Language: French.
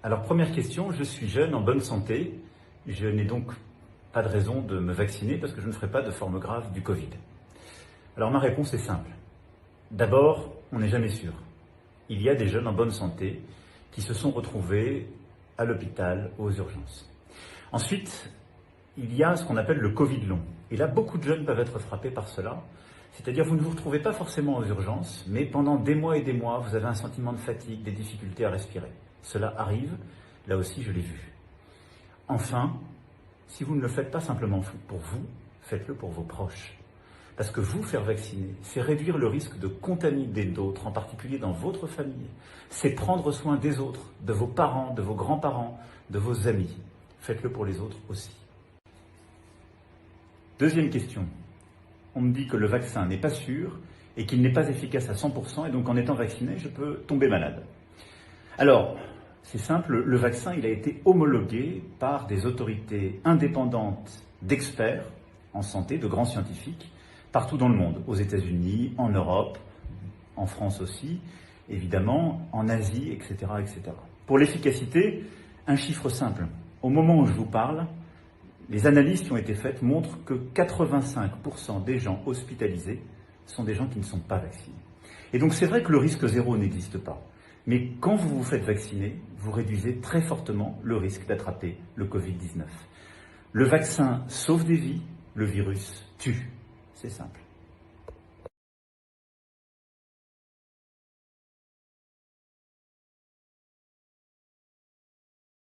Alors première question, je suis jeune, en bonne santé, je n'ai donc pas de raison de me vacciner parce que je ne ferai pas de forme grave du Covid. Alors ma réponse est simple. D'abord, on n'est jamais sûr. Il y a des jeunes en bonne santé qui se sont retrouvés à l'hôpital, aux urgences. Ensuite, il y a ce qu'on appelle le Covid long. Et là, beaucoup de jeunes peuvent être frappés par cela. C'est-à-dire, vous ne vous retrouvez pas forcément aux urgences, mais pendant des mois et des mois, vous avez un sentiment de fatigue, des difficultés à respirer. Cela arrive, là aussi je l'ai vu. Enfin, si vous ne le faites pas simplement pour vous, faites-le pour vos proches. Parce que vous faire vacciner, c'est réduire le risque de contaminer d'autres, en particulier dans votre famille. C'est prendre soin des autres, de vos parents, de vos grands-parents, de vos amis. Faites-le pour les autres aussi. Deuxième question. On me dit que le vaccin n'est pas sûr et qu'il n'est pas efficace à 100% et donc en étant vacciné, je peux tomber malade. Alors, c'est simple, le vaccin il a été homologué par des autorités indépendantes d'experts en santé, de grands scientifiques, partout dans le monde, aux États-Unis, en Europe, en France aussi, évidemment, en Asie, etc., etc. Pour l'efficacité, un chiffre simple. Au moment où je vous parle, les analyses qui ont été faites montrent que 85% des gens hospitalisés sont des gens qui ne sont pas vaccinés. Et donc c'est vrai que le risque zéro n'existe pas. Mais quand vous vous faites vacciner, vous réduisez très fortement le risque d'attraper le Covid-19. Le vaccin sauve des vies, le virus tue. C'est simple.